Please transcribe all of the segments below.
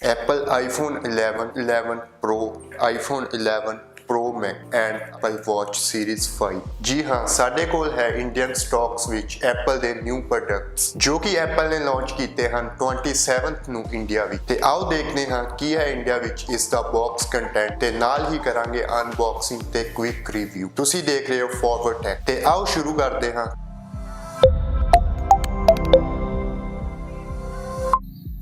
Apple iPhone 11, 11 Pro, iPhone 11 Pro Max and Apple Watch Series 5। ਜੀ ਹਾਂ, ਸਾਡੇ ਕੋਲ ਹੈ ਇੰਡੀਅਨ ਸਟਾਕਸ ਵਿੱਚ Apple ਦੇ ਨਿਊ ਪ੍ਰੋਡਕਟਸ ਜੋ ਕਿ Apple ਨੇ ਲਾਂਚ ਕੀਤੇ ਹਨ 27th ਨੂੰ ਇੰਡੀਆ ਵਿੱਚ। ਤੇ ਆਓ ਦੇਖਦੇ ਹਾਂ ਕੀ ਹੈ ਇੰਡੀਆ ਵਿੱਚ ਇਸ ਦਾ ਬਾਕਸ ਕੰਟੈਂਟ ਤੇ ਨਾਲ ਹੀ ਕਰਾਂਗੇ ਅਨਬਾਕਸਿੰਗ ਤੇ ਕੁਇਕ ਰਿਵਿਊ। ਤੁਸੀਂ ਦੇਖ ਰਹੇ ਹੋ ਫਾਰਵਰਡ ਟੈਕ ਤੇ ਆਓ ਸ਼ੁਰੂ ਕਰਦੇ ਹਾਂ।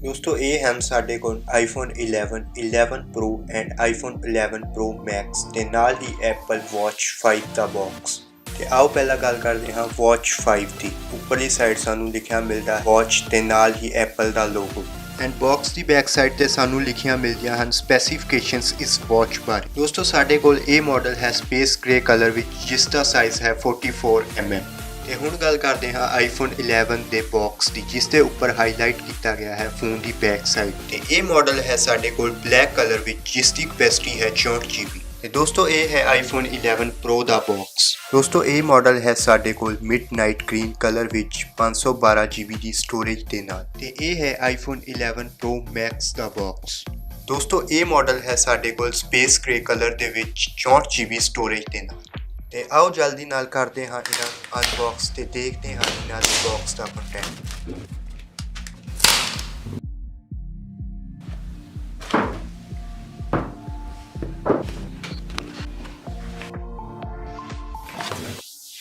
दोस्तों ये हैं साडे कोल iPhone 11, 11 Pro and iPhone 11 Pro Max ते नाल ही Apple Watch 5 दा बॉक्स। ते आओ पहला गल करते हैं Watch 5 दी। उपरली साइड सानू लिखिया मिलदा Watch ते नाल ही Apple दा logo and box the back side ते सानू लिखिया मिलदियां हन स्पेसिफिकेशंस इस वॉच बारे। दोस्तों साडे कोल ये मॉडल है स्पेस ग्रे कलर विच जिसका साइज है 44mm। ਤੇ ਹੁਣ ਗੱਲ ਕਰਦੇ ਹਾਂ iPhone 11 ਦੇ ਬਾਕਸ ਦੀ ਜਿਸ ਦੇ ਉੱਪਰ ਹਾਈਲਾਈਟ ਕੀਤਾ ਗਿਆ ਹੈ ਫੋਨ ਦੀ ਬੈਕ ਸਾਈਡ ਤੇ ਇਹ ਮਾਡਲ ਹੈ ਸਾਡੇ ਕੋਲ ਬਲੈਕ ਕਲਰ ਵਿੱਚ ਜਿਸ ਦੀ ਕੈਪੈਸਿਟੀ ਹੈ 64GB। ਤੇ ਦੋਸਤੋ ਇਹ ਹੈ iPhone 11 Pro ਦਾ ਬਾਕਸ। ਦੋਸਤੋ ਇਹ ਮਾਡਲ ਹੈ ਸਾਡੇ ਕੋਲ ਮਿਡਨਾਈਟ ਗ੍ਰੀਨ ਕਲਰ ਵਿੱਚ 512GB ਦੀ ਸਟੋਰੇਜ ਦੇ ਨਾਲ ਤੇ ਇਹ ਹੈ iPhone 11 Pro Max the box. ਦੋਸਤੋ ਇਹ ਮਾਡਲ ਹੈ ਸਾਡੇ ਕੋਲ ਸਪੇਸ ਗ੍ਰੇ ਕਲਰ ਦੇ ਵਿੱਚ 64GB ਸਟੋਰੇਜ ਦੇ ਨਾਲ। ਤੇ ਆਓ ਜਲਦੀ ਨਾਲ ਕਰਦੇ ਹਾਂ ਇਹਨਾਂ ਅਨਬਾਕਸ ਤੇ ਦੇਖਦੇ ਹਾਂ ਇਹਨਾਂ ਦੇ ਬਾਕਸ ਦਾ ਕੰਟੈਂਟ।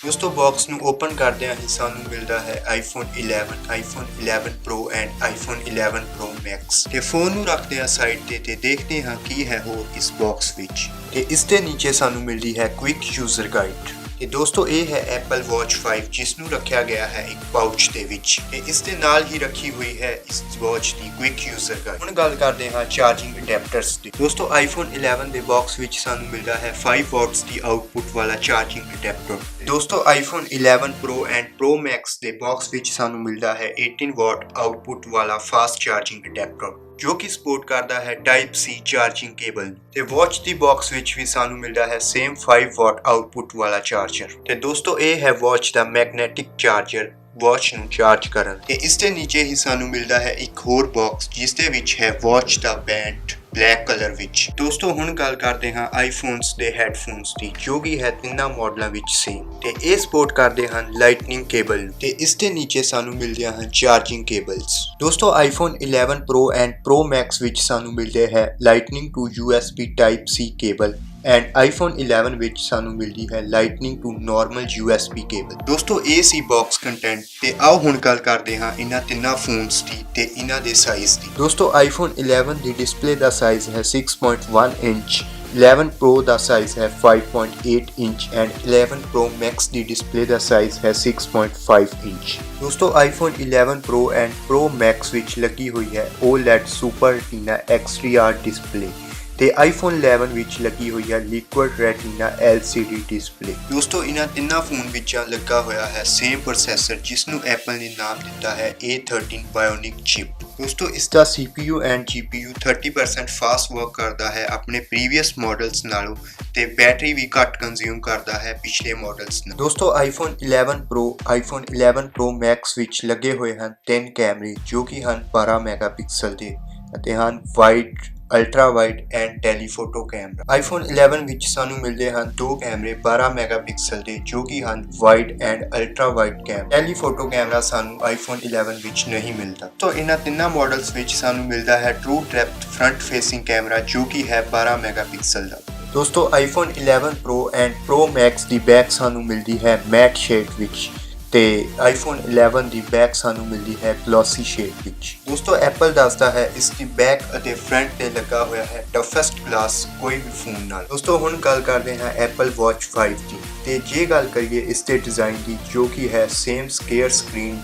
दोस्तों बॉक्स ਨੂੰ ਓਪਨ ਕਰਦਿਆਂ ਹੀ ਸਾਨੂੰ ਮਿਲਦਾ ਹੈ iPhone 11, iPhone 11 Pro and iPhone 11 Pro Max ਤੇ ਫੋਨ ਨੂੰ ਰੱਖਦੇ ਹਾਂ ਸਾਈਡ ਤੇ ਦੇਖਦੇ ਹਾਂ ਕੀ ਹੈ ਹੋਰ ਇਸ ਬਾਕਸ ਵਿੱਚ। ਤੇ ਇਸ ਦੇ ਨੀਚੇ ਸਾਨੂੰ ਮਿਲਦੀ ਹੈ ਕੁਇਕ ਯੂਜ਼ਰ ਗਾਈਡ। ਤੇ ਦੋਸਤੋ ਇਹ ਹੈ Apple Watch 5 ਜਿਸ ਨੂੰ ਰੱਖਿਆ ਗਿਆ ਹੈ ਇੱਕ ਪਾਊਚ ਦੇ ਵਿੱਚ ਤੇ ਇਸ ਦੇ ਨਾਲ ਹੀ ਰੱਖੀ ਹੋਈ ਹੈ ਇਸ ਵਾਚ ਦੀ ਕੁਇਕ ਯੂਜ਼ਰ ਗਾਈਡ। ਹੁਣ ਗੱਲ ਕਰਦੇ ਹਾਂ ਚਾਰਜਿੰਗ ਅਡੈਪਟਰਸ ਦੀ। ਦੋਸਤੋ iPhone 11 ਦੇ ਬਾਕਸ ਵਿੱਚ ਸਾਨੂੰ ਮਿਲਦਾ ਹੈ 5 ਵਾਟਸ ਦੀ ਆਊਟਪੁੱਟ ਵਾਲਾ ਚਾਰਜਿੰਗ ਅਡੈਪਟਰ। ਦੋਸਤੋ iPhone 11 Pro and Pro Max ਦੇ ਬਾਕਸ ਵਿੱਚ ਸਾਨੂੰ ਮਿਲਦਾ ਹੈ 18 ਵਾਟ ਆਊਟਪੁੱਟ ਵਾਲਾ ਫਾਸਟ ਚਾਰਜਿੰਗ ਅਡੈਪਟਰ ਜੋ ਕਿ ਸਪੋਰਟ ਕਰਦਾ ਹੈ ਟਾਈਪ C ਚਾਰਜਿੰਗ ਕੇਬਲ। ਤੇ ਵਾਚ ਦੀ ਬਾਕਸ ਵਿੱਚ ਵੀ ਸਾਨੂੰ ਮਿਲਦਾ ਹੈ ਸੇਮ 5 ਵਾਟ ਆਊਟਪੁੱਟ ਵਾਲਾ ਚਾਰਜਰ। ਤੇ ਦੋਸਤੋ ਇਹ ਹੈ ਵਾਚ ਦਾ ਮੈਗਨੈਟਿਕ ਚਾਰਜਰ ਵਾਚ ਨੂੰ ਚਾਰਜ ਕਰਨ। ਤੇ ਇਸ ਦੇ ਨੀਚੇ ਹੀ ਸਾਨੂੰ ਮਿਲਦਾ ਹੈ ਇੱਕ ਹੋਰ ਬਾਕਸ ਜਿਸ ਦੇ ਵਿੱਚ ਹੈ ਵਾਚ ਦਾ ਬੈਂਡ ਬਲੈਕ ਕਲਰ ਵਿੱਚ। ਦੋਸਤੋ ਹੁਣ ਗੱਲ ਕਰਦੇ ਹਾਂ ਆਈਫੋਨਸ ਦੇ ਹੈਡਫੋਨਸ ਦੀ ਜੋ ਕਿ ਹੈ ਤਿੰਨਾਂ ਮਾਡਲਾਂ ਵਿੱਚ ਸੇਮ ਤੇ ਇਹ ਸਪੋਰਟ ਕਰਦੇ ਹਨ ਲਾਈਟਨਿੰਗ ਕੇਬਲ ਤੇ ਇਸ ਦੇ ਨੀਚੇ ਸਾਨੂੰ ਮਿਲਦੀਆਂ ਹਨ ਚਾਰਜਿੰਗ ਕੇਬਲਸ। ਦੋਸਤੋ iPhone 11 Pro and Pro Max ਵਿੱਚ ਸਾਨੂੰ ਮਿਲਦੇ ਹੈ lightning to USB type C cable and iPhone 11 ਵਿੱਚ ਸਾਨੂੰ ਮਿਲਦੀ ਹੈ lightning to normal USB cable. ਦੋਸਤੋ ਇਹ ਸੀ ਬਾਕਸ ਕੰਟੈਂਟ ਤੇ ਆਓ ਹੁਣ ਗੱਲ ਕਰਦੇ ਹਾਂ ਇਹਨਾਂ ਤਿੰਨਾਂ ਫੋਨਸ ਦੀ ਤੇ ਇਹਨਾਂ ਦੇ ਸਾਈਜ਼ ਦੀ। ਦੋਸਤੋ iPhone 11 ਦੀ ਡਿਸਪਲੇ ਦਾ ਸਾਈਜ਼ ਹੈ 6.1 ਇੰਚ, 11 Pro ਦਾ ਸਾਈਜ਼ ਹੈ 5.8 inch and 11 Pro Max the display the size ਹੈ 6.5 ਇੰਚ। ਦੋਸਤੋ iPhone 11 Pro and Pro Max ਵਿੱਚ ਲੱਗੀ ਹੋਈ ਹੈ OLED Super Retina XDR display ਤੇ iPhone 11 ਵਿੱਚ ਲੱਗੀ ਹੋਈ ਹੈ ਲਿਕੁਇਡ ਰੈਟੀਨਾ LCD ਡਿਸਪਲੇ। ਦੋਸਤੋ ਇਹਨਾਂ ਤਿੰਨਾਂ ਫੋਨ ਵਿੱਚ ਲੱਗਾ ਹੋਇਆ ਹੈ ਸੇਮ ਪ੍ਰੋਸੈਸਰ ਜਿਸ ਨੂੰ Apple ਨੇ ਨਾਮ ਦਿੱਤਾ ਹੈ A13 Bionic ਚਿਪ। ਦੋਸਤੋ ਇਸ ਦਾ CPU and GPU 30% fast work ਕਰਦਾ ਹੈ ਆਪਣੇ ਪ੍ਰੀਵੀਅਸ ਮਾਡਲਸ ਨਾਲੋਂ ਤੇ ਬੈਟਰੀ ਵੀ ਘੱਟ ਕੰਜ਼ਿਊਮ ਕਰਦਾ ਹੈ ਪਿਛਲੇ ਮਾਡਲਸ ਨਾਲੋਂ। ਦੋਸਤੋ iPhone 11 Pro, iPhone 11 Pro Max ਵਿੱਚ ਲੱਗੇ ਹੋਏ ਹਨ 3 ਕੈਮਰੇ ਜੋ ਕਿ ਹਨ 12 ਮੈਗਾਪਿਕਸਲ ਦੇ ਅਤੇ ਹਨ wide, ultra wide and telephoto camera. iPhone 11 ਵਿੱਚ ਸਾਨੂੰ ਮਿਲਦੇ ਹਨ 2 ਕੈਮਰੇ 12 ਮੈਗਾਪਿਕਸਲ ਦੇ ਜੋ ਕਿ ਹਨ wide and ultra wide camera. Telephoto camera ਸਾਨੂੰ iPhone 11 ਵਿੱਚ ਨਹੀਂ ਮਿਲਦਾ। तो ਇਹਨਾਂ ਤਿੰਨਾਂ ਮਾਡਲਸ ਵਿੱਚ ਸਾਨੂੰ ਮਿਲਦਾ ਹੈ true depth front facing camera ਜੋ ਕਿ ਹੈ 12 ਮੈਗਾਪਿਕਸਲ ਦਾ। ਦੋਸਤੋ iPhone 11 Pro and Pro Max the back ਸਾਨੂੰ ਮਿਲਦੀ ਹੈ ਮੈਟ ਸ਼ੇਡ ਵਿੱਚ ਤੇ iPhone 11 ਦੀ ਬੈਕ ਸਾਨੂੰ ਮਿਲਦੀ ਹੈ ਗਲੋਸੀ ਸ਼ੇਡ ਵਿੱਚ। ਦੋਸਤੋ Apple ਦੱਸਦਾ ਹੈ ਇਸ ਦੀ ਬੈਕ ਅਤੇ ਫਰੰਟ ਤੇ ਲੱਗਾ ਹੋਇਆ ਹੈ ਟਫੈਸਟ ਗਲਾਸ ਕੋਈ ਵੀ ਫੋਨ ਨਾਲ। ਦੋਸਤੋ ਹੁਣ ਗੱਲ ਕਰਦੇ ਹਾਂ Apple Watch 5 ਦੀ ਤੇ ਜੇ ਗੱਲ ਕਰੀਏ ਇਸ ਦੇ ਡਿਜ਼ਾਈਨ ਦੀ ਜੋ ਕਿ ਹੈ ਸੇਮ ਸਕੁਅਰ ਸਕਰੀਨ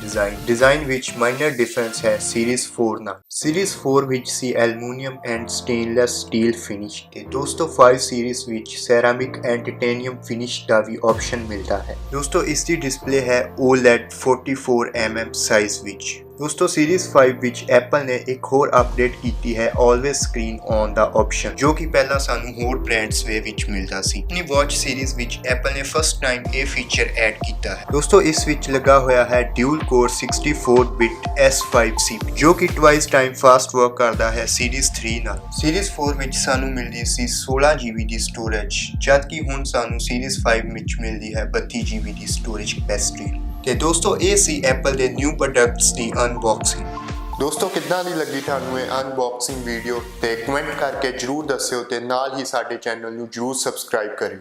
ਡਿਜ਼ਾਈਨ ਵਿੱਚ ਮਾਈਨਰ ਡਿਫਰੈਂਸ ਹੈ ਸੀਰੀਜ਼ 4 ਨਾਲ। ਸੀਰੀਜ਼ 4 ਵਿੱਚ ਸੀ aluminium and stainless steel finish ਤੇ ਦੋਸਤੋ 5 ਸੀਰੀਜ਼ ਵਿੱਚ ਸੈਰਾਮਿਕ ਐਂਡ ਟਿਟੇਨੀਅਮ ਫਿਨਿਸ਼ ਦਾ ਵੀ ਆਪਸ਼ਨ ਮਿਲਦਾ ਹੈ। ਦੋਸਤੋ ਇਸ ਦੀ ਡਿਸਪਲੇ ਹੈ OLED 44mm ਸਾਈਜ਼ ਵਿੱਚ ਦੋਸਤੋ ਸੀਰੀਜ਼ 5 ਵਿੱਚ ਐਪਲ ਨੇ ਇੱਕ ਹੋਰ ਅਪਡੇਟ ਕੀਤੀ ਹੈ always screen on the option, ਜੋ ਕਿ ਪਹਿਲਾਂ ਸਾਨੂੰ ਹੋਰ ਬ੍ਰਾਂਡਸ ਵਿੱਚ ਮਿਲਦਾ ਸੀ। ਆਪਣੀ ਵਾਚ ਸੀਰੀਜ਼ ਵਿੱਚ ਐਪਲ ਨੇ ਫਸਟ ਟਾਈਮ ਇਹ ਫੀਚਰ ਐਡ ਕੀਤਾ ਹੈ। ਦੋਸਤੋ ਇਸ ਵਿੱਚ ਲੱਗਾ ਹੋਇਆ ਹੈ dual core 64 bit S5 CPU, ਜੋ ਕਿ ਟਵਾਈਸ ਟਾਈਮ ਫਾਸਟ ਵਰਕ ਕਰਦਾ ਹੈ ਸੀਰੀਜ਼ 3 ਨਾਲ। ਸੀਰੀਜ਼ 4 ਵਿੱਚ ਸਾਨੂੰ ਮਿਲਦੀ ਸੀ 16 GB ਦੀ ਸਟੋਰੇਜ, ਜਦ ਕਿ ਹੁਣ ਸਾਨੂੰ ਸੀਰੀਜ਼ 5 ਵਿੱਚ ਮਿਲਦੀ ਹੈ 32 GB ਦੀ ਸਟੋਰੇਜ ਕੈਪੈਸਿਟੀ। ਤੇ ਦੋਸਤੋ ਇਹ ਸੀ ਐਪਲ ਦੇ ਨਿਊ ਪ੍ਰੋਡਕਟਸ ਦੀ ਅਨਬਾਕਸਿੰਗ। ਦੋਸਤੋ ਕਿੱਦਾਂ ਦੀ ਲੱਗੀ ਤੁਹਾਨੂੰ ਇਹ ਅਨਬਾਕਸਿੰਗ ਵੀਡੀਓ, ਤੇ ਕਮੈਂਟ ਕਰਕੇ ਜਰੂਰ ਦੱਸਿਓ ਤੇ ਨਾਲ ਹੀ ਸਾਡੇ ਚੈਨਲ ਨੂੰ ਜਰੂਰ ਸਬਸਕ੍ਰਾਈਬ ਕਰਿਓ।